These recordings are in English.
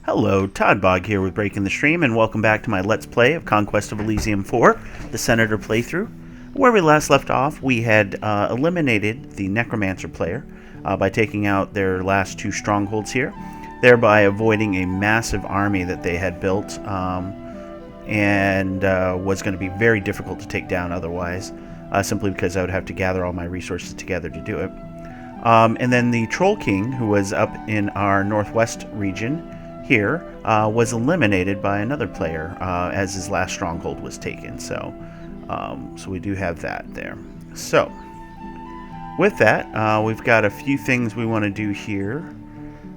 Hello, Todd Bog here with Breaking the Stream, and welcome back to my Let's Play of Conquest of Elysium 4, the Senator playthrough. Where we last left off, we had eliminated the Necromancer player by taking out their last two strongholds here, thereby avoiding a massive army that they had built and was going to be very difficult to take down otherwise, simply because I would have to gather all my resources together to do it. And then the Troll King, who was up in our northwest region here, was eliminated by another player as his last stronghold was taken. So we do have that there. So with that, we've got a few things we want to do here.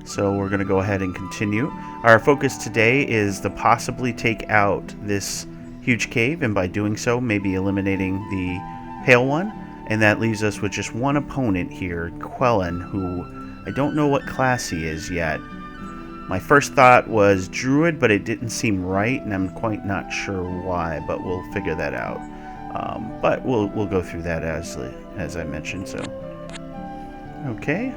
So we're going to go ahead and continue. Our focus today is to possibly take out this huge cave, and by doing so, maybe eliminating the Pale One. And that leaves us with just one opponent here, Quellen, who I don't know what class he is yet. My first thought was Druid, but it didn't seem right, and I'm quite not sure why, but we'll figure that out. But we'll go through that as I mentioned. So, okay,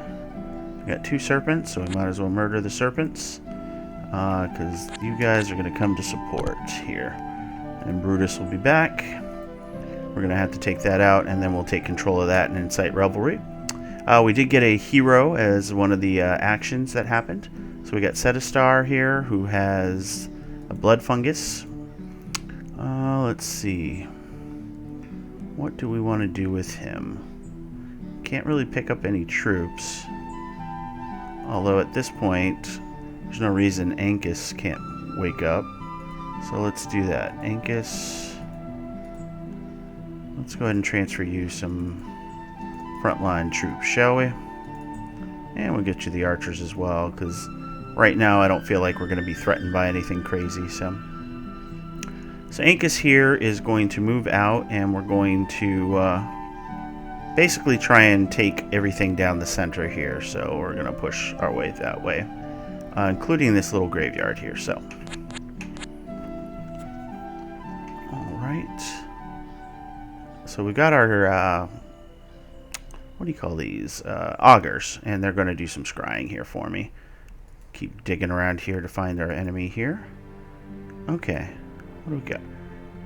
we got two serpents, so we might as well murder the serpents, because you guys are going to come to support here. And Brutus will be back. We're going to have to take that out, and then we'll take control of that and incite revelry. We did get a hero as one of the actions that happened. So we got Setastar here, who has a blood fungus. Let's see. What do we want to do with him? Can't really pick up any troops. Although at this point, there's no reason Ancus can't wake up. So let's do that. Ancus. Let's go ahead and transfer you some frontline troops, shall we? And we'll get you the archers as well, because right now I don't feel like we're going to be threatened by anything crazy. So Ancus here is going to move out, and we're going to basically try and take everything down the center here. So we're going to push our way that way, including this little graveyard here. So, all right. So we got our, what do you call these? Augurs, and they're going to do some scrying here for me. Keep digging around here to find our enemy here. Okay, what do we got?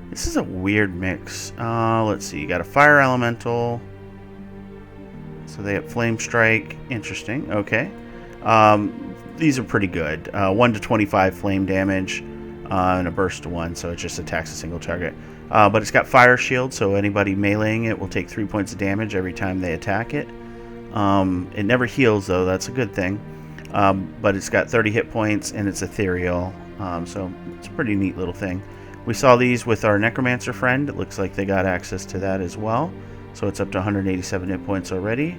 This is a weird mix. Let's see, you got a fire elemental. So they have flame strike. Interesting, okay. These are pretty good. 1 to 25 flame damage and a burst to 1, so it just attacks a single target. But it's got fire shield, so anybody meleeing it will take 3 points of damage every time they attack it. It never heals, though. That's a good thing. But it's got 30 hit points, and it's ethereal. So it's a pretty neat little thing. We saw these with our Necromancer friend. It looks like they got access to that as well. So it's up to 187 hit points already.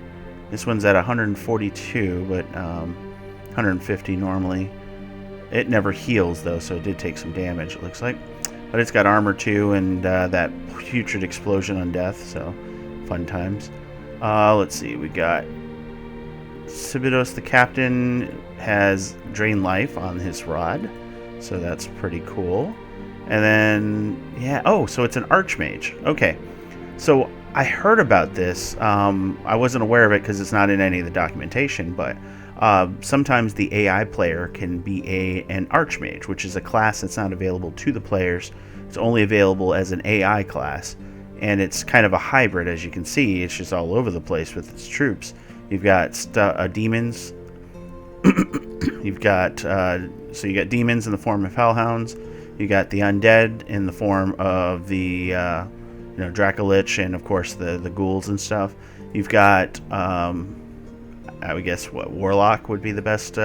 This one's at 142, but 150 normally. It never heals, though, so it did take some damage, it looks like. But it's got armor too, and that putrid explosion on death, so fun times. Let's see, we got Sibidos the captain has drain life on his rod, so that's pretty cool. And then, yeah, oh, so it's an Archmage. Okay, so I heard about this. I wasn't aware of it because it's not in any of the documentation, but sometimes the AI player can be an Archmage, which is a class that's not available to the players. It's only available as an AI class, and it's kind of a hybrid, as you can see. It's just all over the place with its troops. You've got demons. You've got so you got demons in the form of hellhounds. You got the undead in the form of the Dracolich, and of course the ghouls and stuff. You've got I would guess what warlock would be the best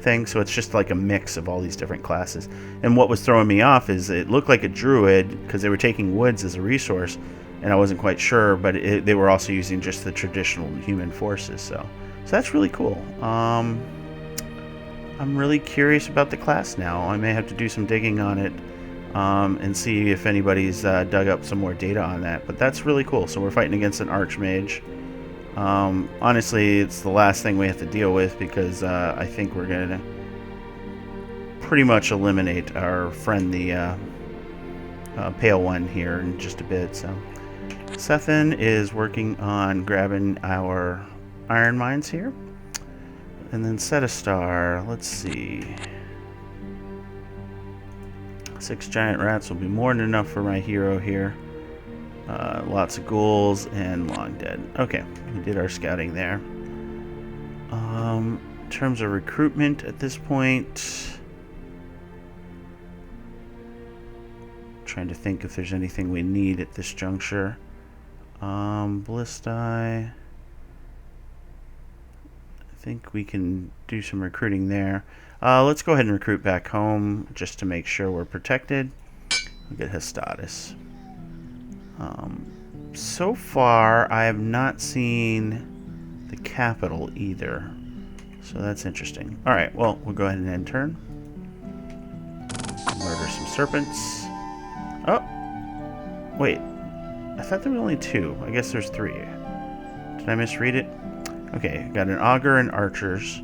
thing. So it's just like a mix of all these different classes. And what was throwing me off is it looked like a druid because they were taking woods as a resource, and I wasn't quite sure, but they were also using just the traditional human forces. So that's really cool. I'm really curious about the class now. I may have to do some digging on it and see if anybody's dug up some more data on that. But that's really cool. So we're fighting against an Archmage. Honestly, it's the last thing we have to deal with because I think we're going to pretty much eliminate our friend, the Pale One, here in just a bit. So Sethan is working on grabbing our iron mines here. And then Setastar, let's see. 6 giant rats will be more than enough for my hero here. Lots of ghouls and long dead. Okay, we did our scouting there. In terms of recruitment at this point, trying to think if there's anything we need at this juncture. Ballistae. I think we can do some recruiting there. Let's go ahead and recruit back home just to make sure we're protected. We'll get Hestatus. So far, I have not seen the capital either. So that's interesting. Alright, well, we'll go ahead and end turn. Murder some serpents. Oh! Wait. I thought there were only 2. I guess there's 3. Did I misread it? Okay, got an augur and archers.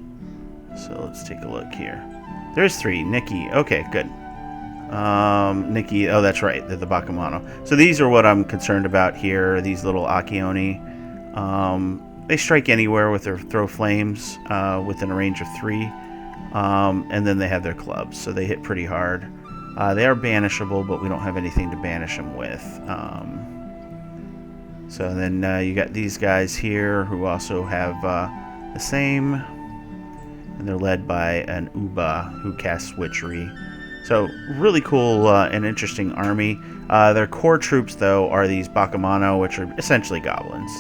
So let's take a look here. There's 3. Nikki. Okay, good. Nikki. Oh, that's right. They're the Bakamano. So these are what I'm concerned about here. These little Acchioni. They strike anywhere with their throw flames within a range of 3. And then they have their clubs. So they hit pretty hard. They are banishable, but we don't have anything to banish them with. So then you got these guys here who also have the same. And they're led by an Uba who casts Witchery. So really cool and interesting army. Their core troops, though, are these Bakamano, which are essentially goblins.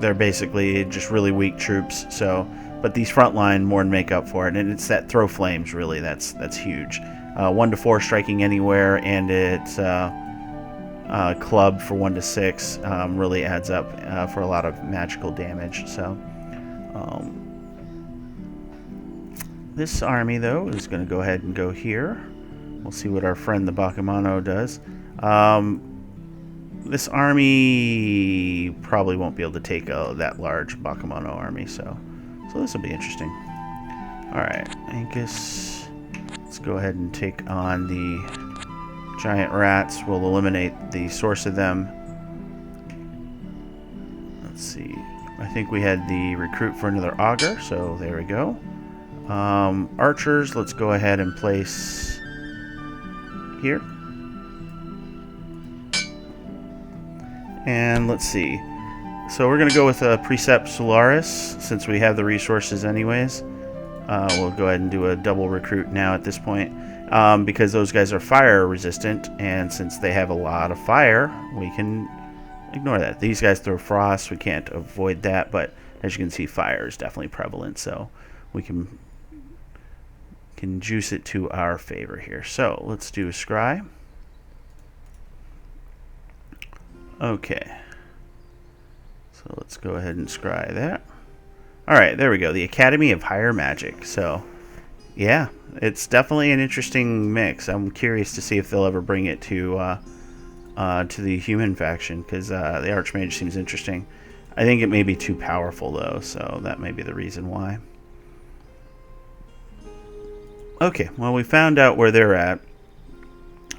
They're basically just really weak troops. So, but these frontline more than make up for it. And it's that throw flames, really, that's huge. 1 to 4 striking anywhere, and it's club for 1 to 6 really adds up for a lot of magical damage. So this army, though, is going to go ahead and go here. We'll see what our friend the Bakamano does. This army probably won't be able to take that large Bakamano army, so this will be interesting. Alright, Ankus, let's go ahead and take on the giant rats. We'll eliminate the source of them. Let's see. I think we had the recruit for another augur, so there we go. Archers, let's go ahead and place here. And let's see. So we're going to go with a Precept Solaris, since we have the resources anyways. We'll go ahead and do a double recruit now at this point. Because those guys are fire resistant, and since they have a lot of fire, we can ignore that. These guys throw frost, we can't avoid that, but as you can see, fire is definitely prevalent, so we can juice it to our favor here. So let's do a scry. Okay. So let's go ahead and scry that. Alright, there we go. The Academy of Higher Magic. So, yeah, it's definitely an interesting mix. I'm curious to see if they'll ever bring it to the human faction, because the Archmage seems interesting. I think it may be too powerful, though, so that may be the reason why. Okay, well, we found out where they're at.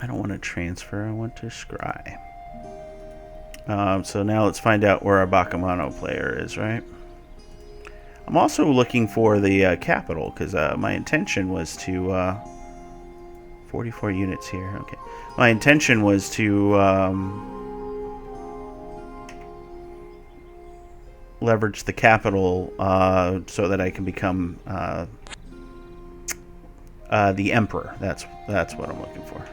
I don't want to transfer, I want to scry. So now let's find out where our Bakamano player is, right? I'm also looking for the capital, because my intention was to... 44 units here, okay. My intention was to leverage the capital so that I can become the Emperor. That's what I'm looking for.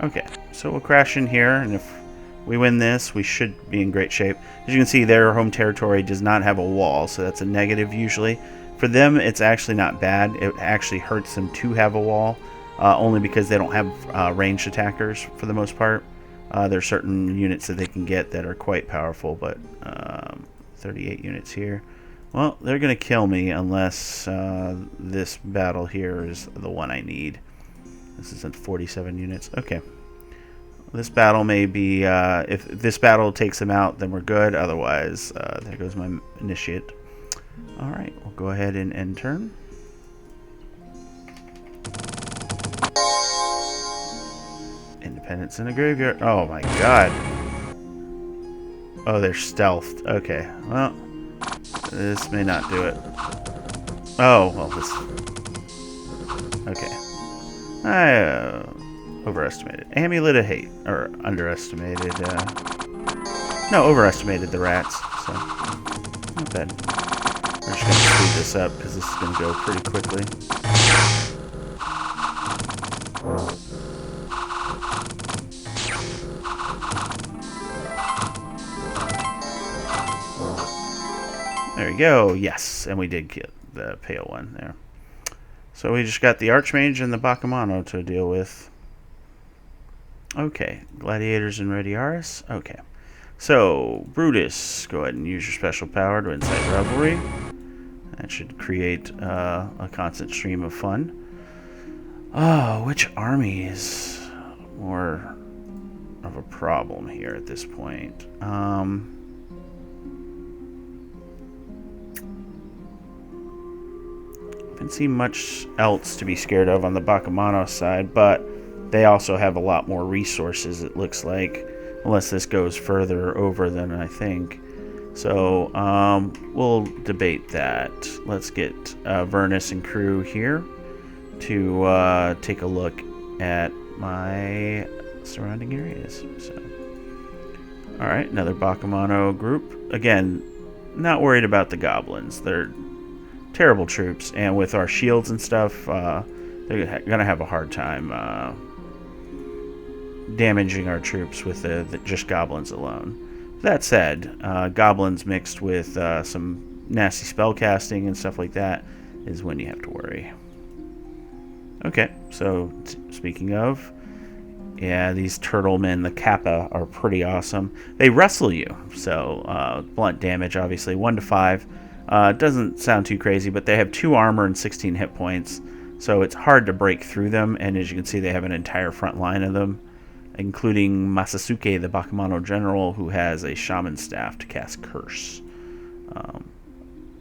Okay, so we'll crash in here, and if we win this, we should be in great shape. As you can see, their home territory does not have a wall, so that's a negative usually. For them, it's actually not bad. It actually hurts them to have a wall, only because they don't have ranged attackers for the most part. There are certain units that they can get that are quite powerful, but 38 units here. Well, they're going to kill me unless this battle here is the one I need. This is at 47 units. Okay. This battle may be, if this battle takes them out, then we're good. Otherwise, there goes my initiate. Alright, we'll go ahead and end turn. Independence in a graveyard. Oh my god. Oh, they're stealthed. Okay, well, this may not do it. Oh, well, this... Okay. I overestimated. Amulet of Hate. Or underestimated. No, overestimated the rats. So, not bad. We're just going to speed this up because this is going to go pretty quickly. There we go. Yes, and we did get the pale one there. So we just got the Archmage and the Baccamano to deal with. Okay, Gladiators and Rediaris. Okay. So, Brutus, go ahead and use your special power to incite revelry. That should create a constant stream of fun. Oh, which army is more of a problem here at this point? Didn't see much else to be scared of on the Baccamano side, but they also have a lot more resources, it looks like, unless this goes further over than I think. So we'll debate that. Let's get Vernus and crew here to take a look at my surrounding areas. So, all right, another Baccamano group. Again, not worried about the goblins. They're terrible troops, and with our shields and stuff, they're gonna have a hard time damaging our troops with the just goblins alone. That said, goblins mixed with some nasty spell casting and stuff like that is when you have to worry. Okay, so speaking of, yeah, these turtle men, the Kappa, are pretty awesome. They wrestle you, so blunt damage, obviously, 1 to 5. Doesn't sound too crazy, but they have 2 armor and 16 hit points, so it's hard to break through them, and as you can see, they have an entire front line of them, including Masasuke, the Baccamano general, who has a shaman staff to cast Curse.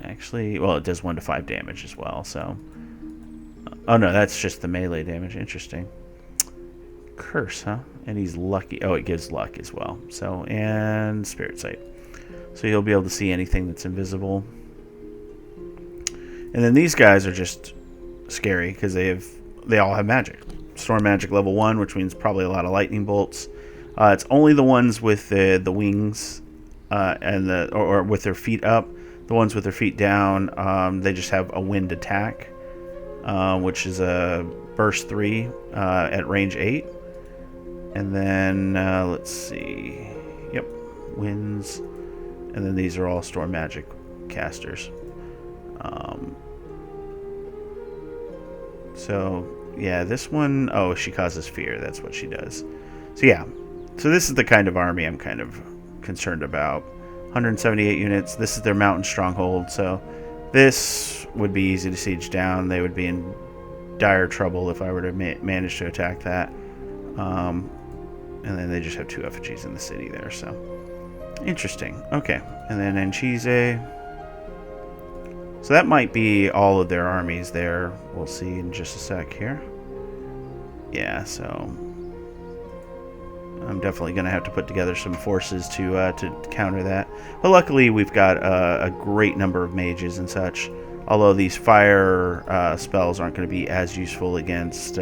Actually, well, it does 1 to 5 damage as well, so... oh no, that's just the melee damage. Interesting. Curse, huh? And he's lucky. Oh, it gives luck as well. So, and Spirit Sight. So you'll be able to see anything that's invisible. And then these guys are just scary because they all have magic. Storm magic level 1, which means probably a lot of lightning bolts. It's only the ones with the wings and or with their feet up. The ones with their feet down, they just have a wind attack, which is a burst 3 at range 8. And then let's see. Yep, winds. And then these are all storm magic casters. So, yeah, this one... oh, she causes fear. That's what she does. So, yeah. So this is the kind of army I'm kind of concerned about. 178 units. This is their mountain stronghold. So this would be easy to siege down. They would be in dire trouble if I were to manage to attack that. And then they just have 2 effigies in the city there. So, interesting. Okay. And then Anchise... so that might be all of their armies there. We'll see in just a sec here. Yeah, so I'm definitely going to have to put together some forces to counter that. But luckily, we've got a great number of mages and such. Although these fire spells aren't going to be as useful against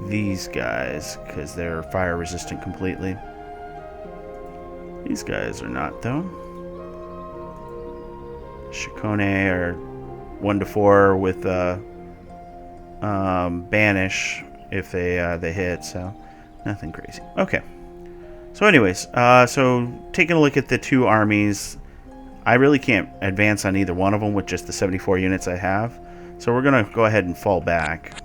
these guys because they're fire resistant completely. These guys are not, though. Shikone are 1 to 4 with banish if they hit, so nothing crazy. Okay. So anyways, so taking a look at the 2 armies, I really can't advance on either one of them with just the 74 units I have. So we're going to go ahead and fall back.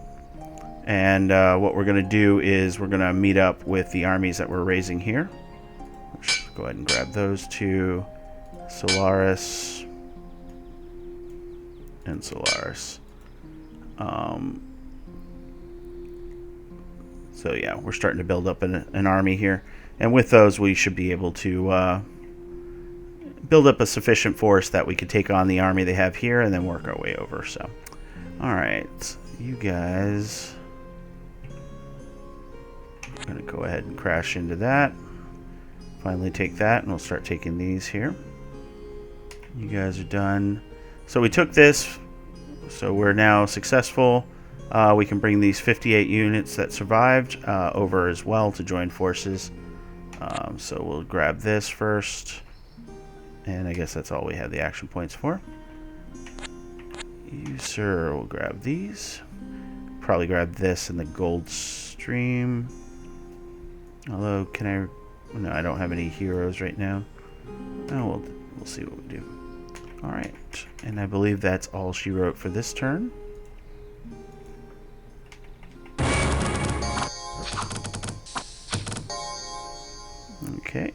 And what we're going to do is we're going to meet up with the armies that we're raising here. Let's go ahead and grab those 2. Solaris... and Solaris. So yeah, we're starting to build up an army here. And with those, we should be able to build up a sufficient force that we could take on the army they have here and then work our way over. So, alright, you guys... I'm going to go ahead and crash into that. Finally take that, and we'll start taking these here. You guys are done. So we took this, so we're now successful. We can bring these 58 units that survived over as well to join forces. So we'll grab this first. And I guess that's all we have the action points for. You, sir, will grab these. Probably grab this in the gold stream. Although, can I... No, I don't have any heroes right now. Oh, we'll see what we do. Alright, and I believe that's all she wrote for this turn. Okay.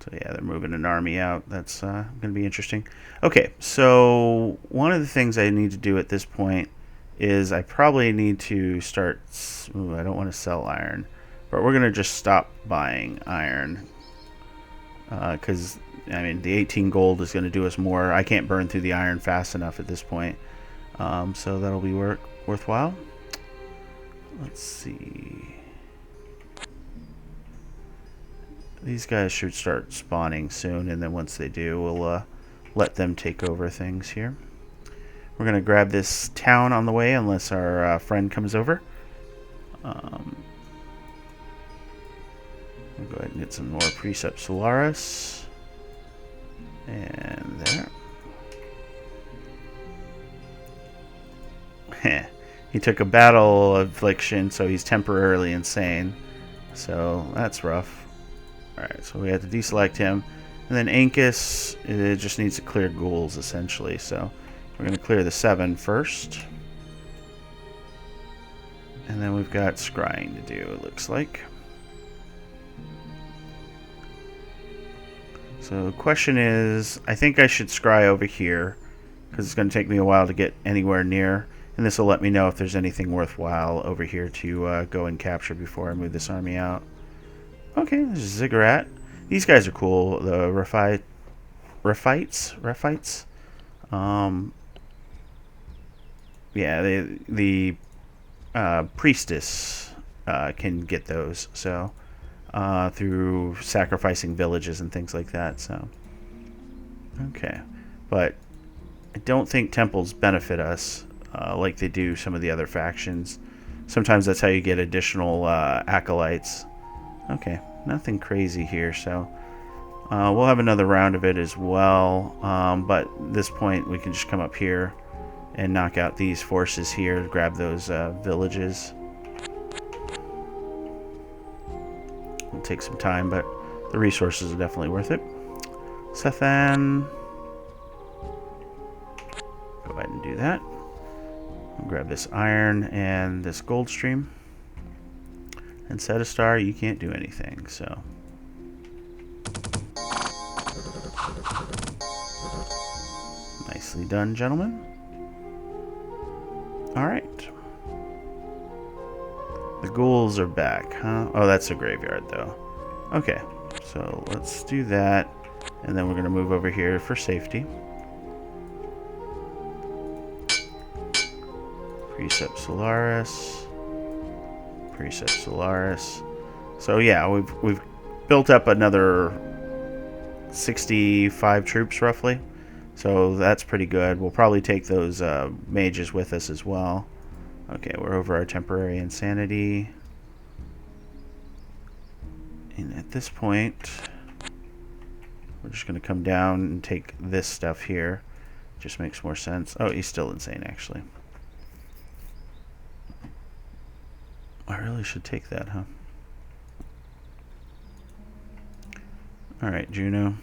So yeah, they're moving an army out. That's going to be interesting. Okay, so one of the things I need to do at this point is I probably need to start... Ooh, I don't want to sell iron. But we're going to just stop buying iron. Because, I mean, the 18 gold is going to do us more. I can't burn through the iron fast enough at this point. So that'll be worthwhile. Let's see... These guys should start spawning soon, and then once they do, we'll let them take over things here. We're going to grab this town on the way, unless our friend comes over. We'll go ahead and get some more Precept Solaris. And there. He took a battle affliction, so he's temporarily insane. So that's rough. Alright, so we have to deselect him. And then Ancus, it just needs to clear ghouls, essentially. So we're going to clear the 7 first. And then we've got scrying to do, it looks like. So the question is, I think I should scry over here, because it's going to take me a while to get anywhere near. And this will let me know if there's anything worthwhile over here to go and capture before I move this army out. Okay, there's a Ziggurat. These guys are cool. The Rephites. Yeah, the priestess can get those. So through sacrificing villages and things like that. So okay, but I don't think temples benefit us like they do some of the other factions. Sometimes that's how you get additional acolytes. Okay, nothing crazy here, so we'll have another round of it as well, but at this point we can just come up here and knock out these forces here, grab those villages. It'll take some time, but the resources are definitely worth it. Sethan, go ahead and do that. I'll grab this iron and this gold stream. And set a star, you can't do anything, so. Nicely done, gentlemen. Alright. The ghouls are back, huh? Oh, that's a graveyard, though. Okay, so let's do that. And then we're going to move over here for safety. Precept Solaris. Precept Solaris. So yeah, we've built up another 65 troops roughly. So that's pretty good. We'll probably take those mages with us as well. Okay, we're over our temporary insanity. And at this point, we're just going to come down and take this stuff here. Just makes more sense. Oh, he's still insane, actually. I really should take that, huh? Alright, Juno.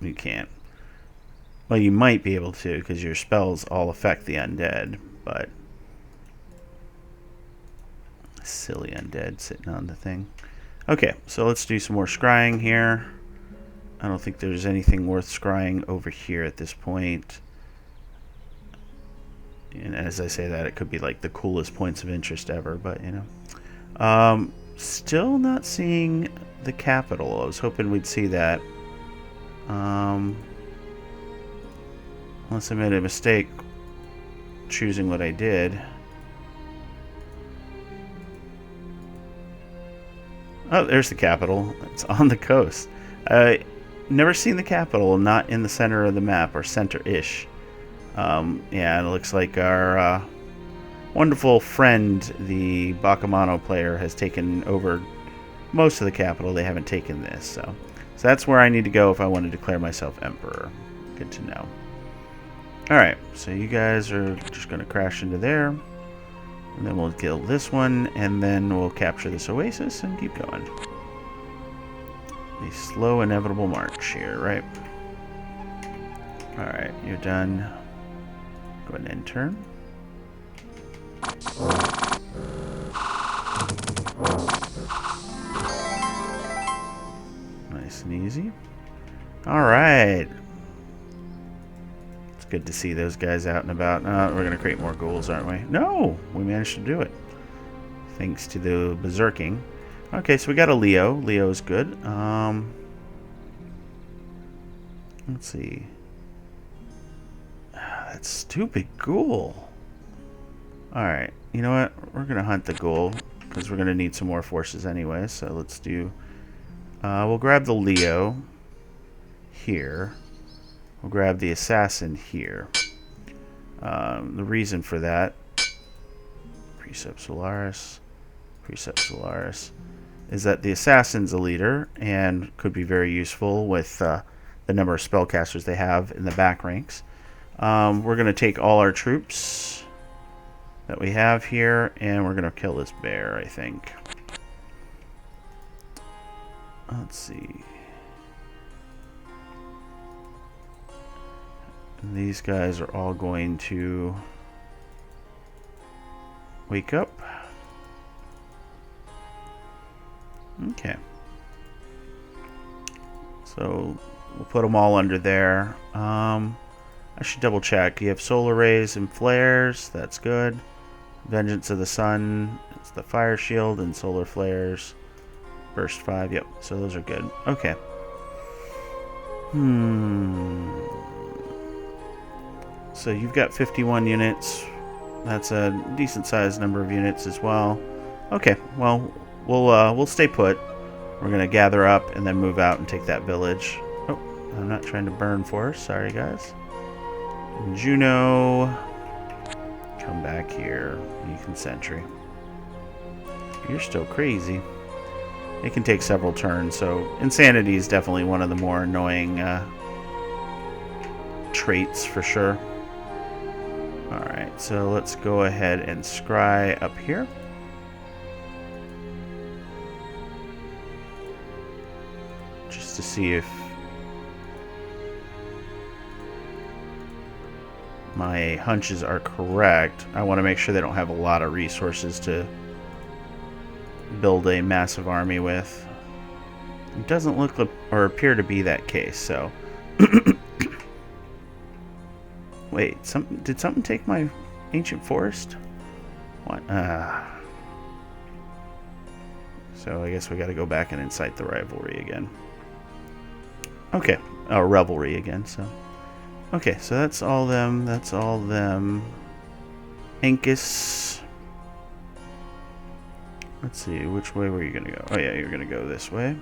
You can't. Well, you might be able to, because your spells all affect the undead, but... Silly undead sitting on the thing. Okay, so let's do some more scrying here. I don't think there's anything worth scrying over here at this point. And as I say that, it could be like the coolest points of interest ever, but you know. Still not seeing the capital. I was hoping we'd see that. Unless I made a mistake choosing what I did. Oh, there's the capital. It's on the coast. never seen the capital, not in the center of the map, or center-ish. Yeah, it looks like our wonderful friend, the Bakamano player, has taken over most of the capital. They haven't taken this, so that's where I need to go if I want to declare myself emperor. Good to know. Alright, so you guys are just going to crash into there. And then we'll kill this one, and then we'll capture this oasis and keep going. The slow, inevitable march here, right? Alright, you're done. Go ahead and end turn. Nice and easy. Alright. It's good to see those guys out and about. We're going to create more ghouls, aren't we? No! We managed to do it. Thanks to the berserking. Okay, so we got a Leo. Leo's good. Let's see. That stupid ghoul. Alright, you know what? We're going to hunt the ghoul, because we're going to need some more forces anyway. So let's do... we'll grab the Leo here. We'll grab the assassin here. The reason for that... Precept Solaris, is that the assassin's a leader and could be very useful with the number of spellcasters they have in the back ranks. We're going to take all our troops that we have here, and we're going to kill this bear, I think. Let's see. And these guys are all going to wake up. Okay. So we'll put them all under there. I should double check. You have solar rays and flares. That's good. Vengeance of the Sun. It's the fire shield and solar flares. Burst 5. Yep. So those are good. Okay. So you've got 51 units. That's a decent sized number of units as well. Okay. Well, we'll stay put. We're gonna gather up and then move out and take that village. Oh, I'm not trying to burn force. Sorry, guys. Juno, come back here. You can sentry. You're still crazy. It can take several turns, so insanity is definitely one of the more annoying traits for sure. Alright, so let's go ahead and scry up here. Just to see if my hunches are correct. I want to make sure they don't have a lot of resources to build a massive army with. It doesn't look or appear to be that case, so... Wait, did something take my ancient forest? What? So I guess we got to go back and incite the rivalry again. Okay, revelry again, so... Okay, so that's all them. That's all them. Ancus. Let's see, which way were you going to go? Oh yeah, you're going to go this way.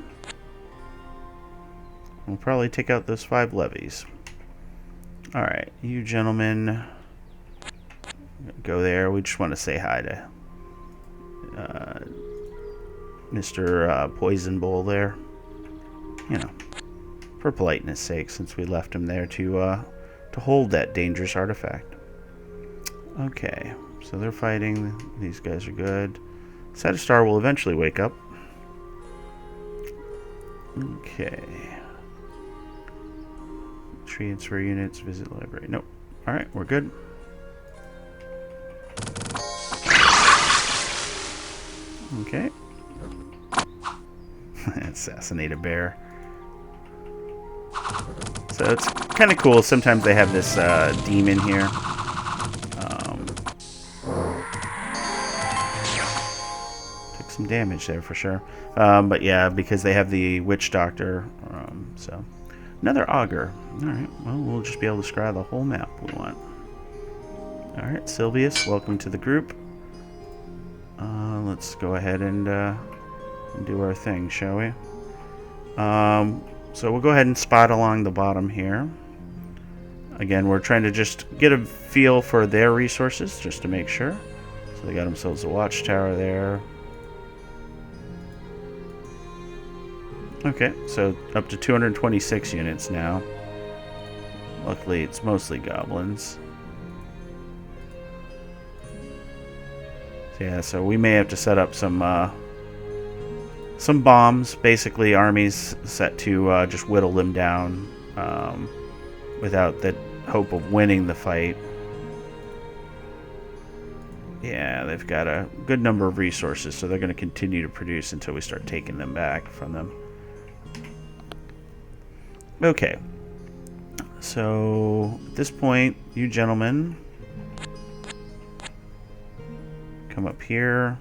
We'll probably take out those 5 levies. Alright, you gentlemen. Go there. We just want to say hi to Mr. Poison Bowl there. You know, for politeness sake, since we left him there to hold that dangerous artifact. Okay, so they're fighting. These guys are good. Satistar will eventually wake up. Okay. Transfer units, visit library. Nope. Alright, we're good. Okay. Assassinate a bear. So it's kind of cool. Sometimes they have this demon here. Took some damage there for sure. But yeah, because they have the witch doctor. So another augur. Alright, well, we'll just be able to scry the whole map we want. Alright, Sylvius, welcome to the group. Let's go ahead and do our thing, shall we? So we'll go ahead and spot along the bottom here. Again, we're trying to just get a feel for their resources, just to make sure. So they got themselves a watchtower there. Okay, so up to 226 units now. Luckily, it's mostly goblins. Yeah, so we may have to set up some bombs, basically armies set to just whittle them down without the hope of winning the fight. Yeah, they've got a good number of resources, so they're going to continue to produce until we start taking them back from them. Okay, so at this point, you gentlemen come up here.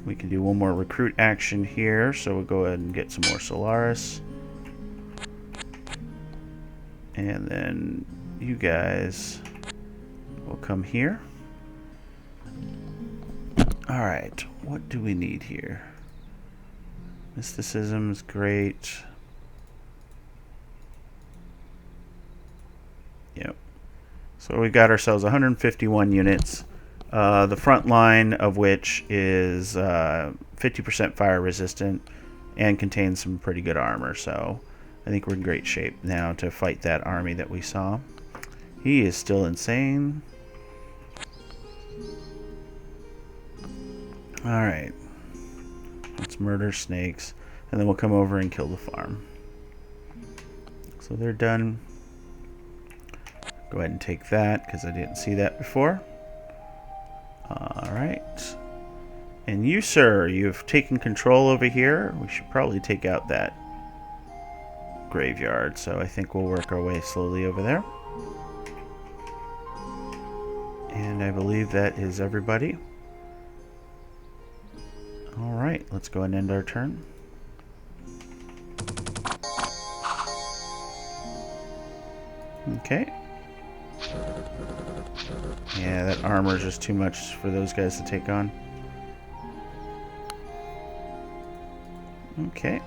We can do one more recruit action here, so we'll go ahead and get some more Solaris. And then you guys will come here. Alright, what do we need here? Mysticism is great. Yep. So we got ourselves 151 units. The front line of which is 50% fire resistant and contains some pretty good armor. So I think we're in great shape now to fight that army that we saw. He is still insane. Alright. Let's murder snakes. And then we'll come over and kill the farm. So they're done. Go ahead and take that because I didn't see that before. Alright. And you, sir, you've taken control over here. We should probably take out that graveyard. So I think we'll work our way slowly over there. And I believe that is everybody. Alright, let's go and end our turn. Okay. Yeah, that armor is just too much for those guys to take on. Okay.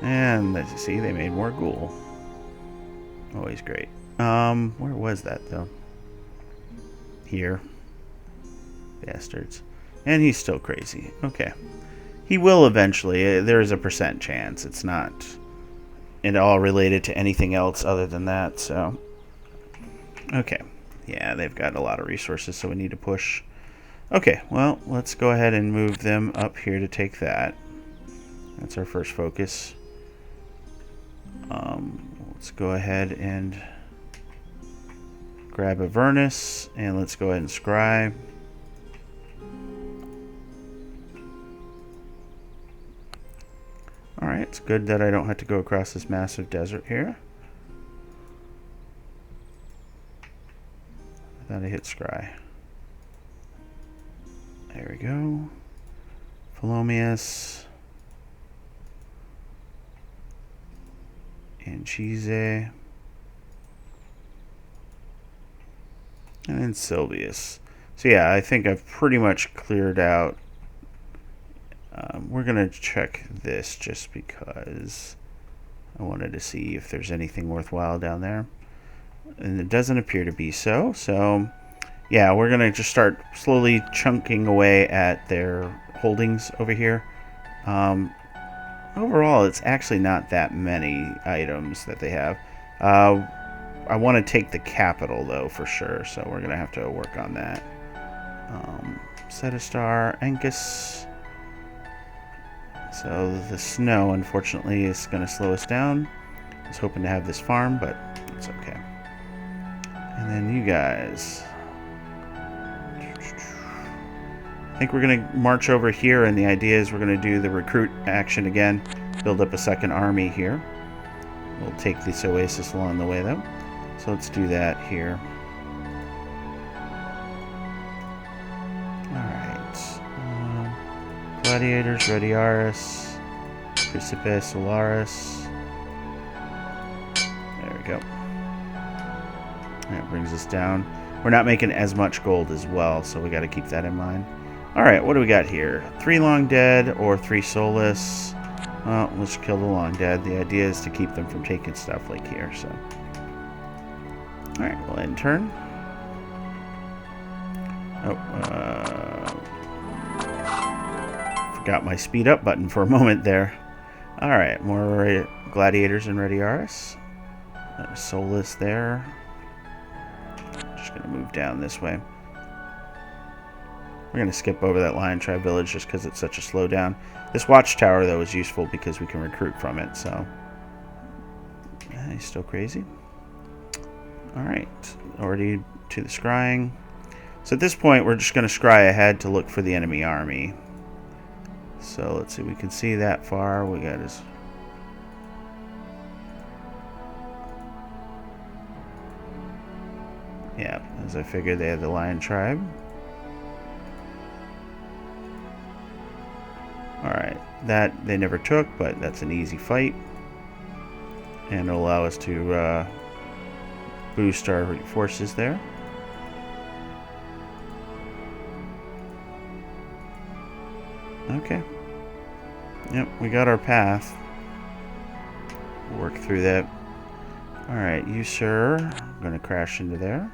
And as you see, they made more ghoul. Always great. Where was that though? Here. Bastards. And he's still crazy. Okay. He will eventually. There is a % chance. It's not at all related to anything else other than that, so. Okay. Yeah, they've got a lot of resources, so we need to push. Okay, well, let's go ahead and move them up here to take that. That's our first focus. Let's go ahead and grab Avernus, and let's go ahead and scribe. Alright, it's good that I don't have to go across this massive desert here. I thought I hit scry. There we go. Philomius. Anchise. And then Sylvius. So yeah, I think I've pretty much cleared out. We're going to check this just because I wanted to see if there's anything worthwhile down there. And it doesn't appear to be so. So yeah, we're going to just start slowly chunking away at their holdings over here. Overall, it's actually not that many items that they have. I want to take the capital, though, for sure, so we're going to have to work on that. Set a star, Angus. So the snow, unfortunately, is going to slow us down. I was hoping to have this farm, but it's okay. And then you guys. I think we're going to march over here, and the idea is we're going to do the recruit action again. Build up a second army here. We'll take this oasis along the way, though. So let's do that here. Alright. Gladiators, Radiaris, Principe Solaris. There we go. That brings us down. We're not making as much gold as well, so we got to keep that in mind. Alright, what do we got here? 3 Long Dead or 3 Soulless. Well, let's kill the long dead. The idea is to keep them from taking stuff like here, so. Alright, we'll end turn. Oh, forgot my speed up button for a moment there. Alright, more gladiators and Retiaris. Soulless there. Just going to move down this way. We're going to skip over that Lion Tribe village just because it's such a slowdown. This watchtower, though, is useful because we can recruit from it, so. He's still crazy. Alright, already to the scrying. So at this point, we're just going to scry ahead to look for the enemy army. So let's see, we can see that far. We got his... Yeah, as I figured, they had the Lion Tribe. Alright, that they never took, but that's an easy fight. And it'll allow us to boost our forces there. Okay. Yep, we got our path. Work through that. Alright, you sir, I'm going to crash into there.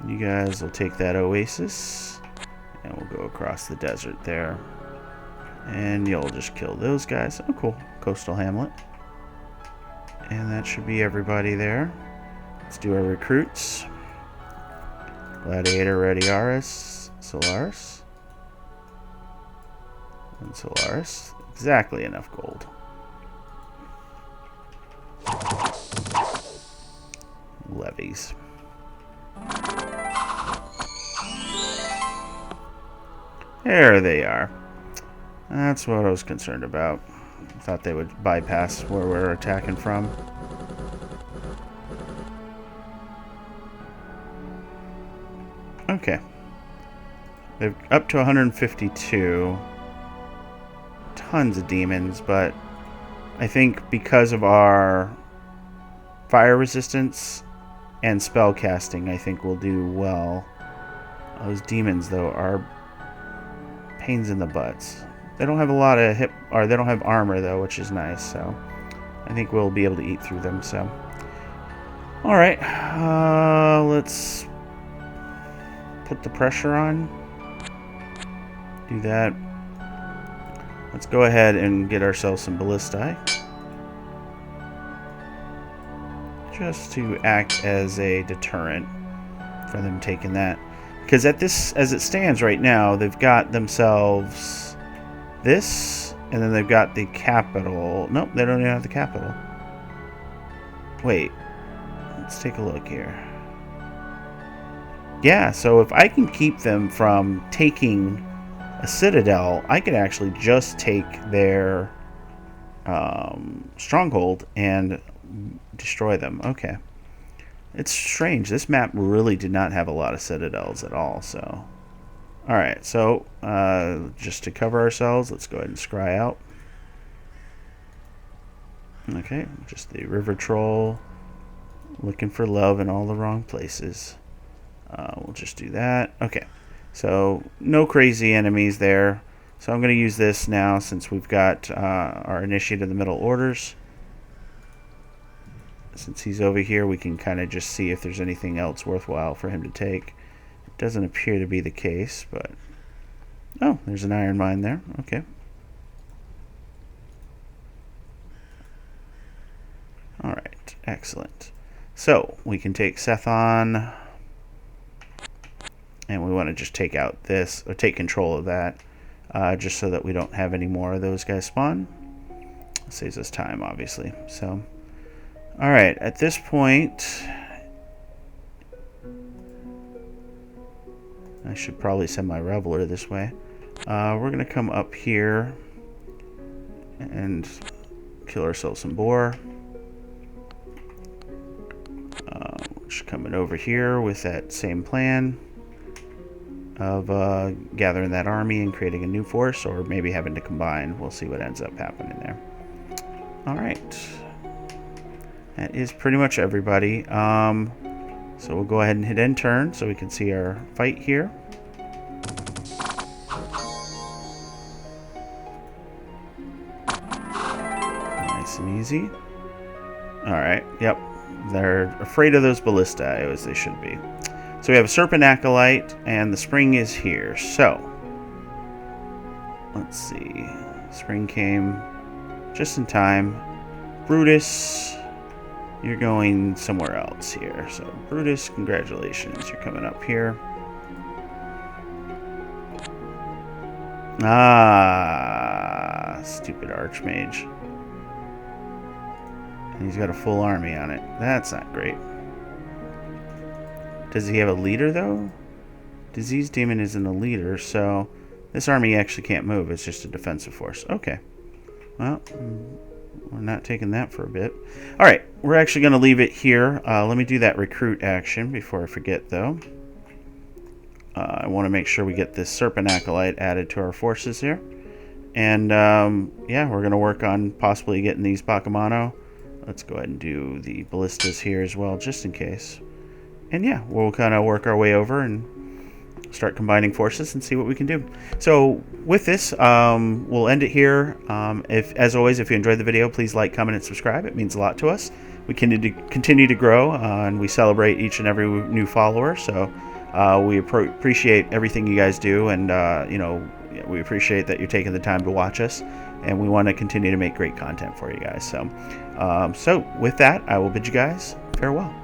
You guys will take that oasis. And we'll go across the desert there. And you'll just kill those guys. Oh, cool. Coastal hamlet. And that should be everybody there. Let's do our recruits. Gladiator, Retiaris, Solaris. And Solaris. Exactly enough gold. Levies. There they are. That's what I was concerned about. I thought they would bypass where we're attacking from. Okay. They're up to 152. Tons of demons, but I think because of our fire resistance and spell casting, I think we'll do well. Those demons, though, are pains in the butts. They don't have a lot of hip, or they don't have armor though, which is nice. So I think we'll be able to eat through them. So, all right, let's put the pressure on. Do that. Let's go ahead and get ourselves some ballistae, just to act as a deterrent for them taking that. Because at this, as it stands right now, they've got themselves this, and then they've got the capital. Nope, they don't even have the capital. Wait, let's take a look here. Yeah, so if I can keep them from taking a citadel, I could actually just take their stronghold and destroy them. Okay. It's strange. This map really did not have a lot of citadels at all, so... Alright, so, just to cover ourselves, let's go ahead and scry out. Okay, just the river troll. Looking for love in all the wrong places. We'll just do that. Okay, so no crazy enemies there. So I'm going to use this now since we've got our initiate in the middle orders. Since he's over here, we can kind of just see if there's anything else worthwhile for him to take. It doesn't appear to be the case, but... Oh, there's an iron mine there. Okay. Alright, excellent. So, we can take Sethon, and we want to just take out this, or take control of that, just so that we don't have any more of those guys spawn. It saves us time, obviously. So, alright, at this point... I should probably send my Reveler this way. We're going to come up here and kill ourselves some boar. Just coming over here with that same plan of gathering that army and creating a new force, or maybe having to combine. We'll see what ends up happening there. Alright. That is pretty much everybody. So we'll go ahead and hit end turn so we can see our fight here. Nice and easy. Alright, yep. They're afraid of those ballistae, as they should be. So we have a Serpent Acolyte, and the spring is here. So, let's see. Spring came just in time. Brutus, you're going somewhere else here. So, Brutus, congratulations. You're coming up here. Ah, stupid Archmage. And he's got a full army on it. That's not great. Does he have a leader, though? Disease Demon isn't a leader, so this army actually can't move. It's just a defensive force. Okay. Well, we're not taking that for a bit. Alright, we're actually going to leave it here. Let me do that recruit action before I forget, though. I want to make sure we get this Serpent Acolyte added to our forces here. And, yeah, we're going to work on possibly getting these Bakamano. Let's go ahead and do the ballistas here as well, just in case. And, yeah, we'll kind of work our way over and start combining forces and see what we can do. So, with this, we'll end it here. As always, if you enjoyed the video, please like, comment, and subscribe. It means a lot to us. We continue to grow, and we celebrate each and every new follower. So, we appreciate everything you guys do, and you know, we appreciate that you're taking the time to watch us, and we want to continue to make great content for you guys. So, so with that, I will bid you guys farewell.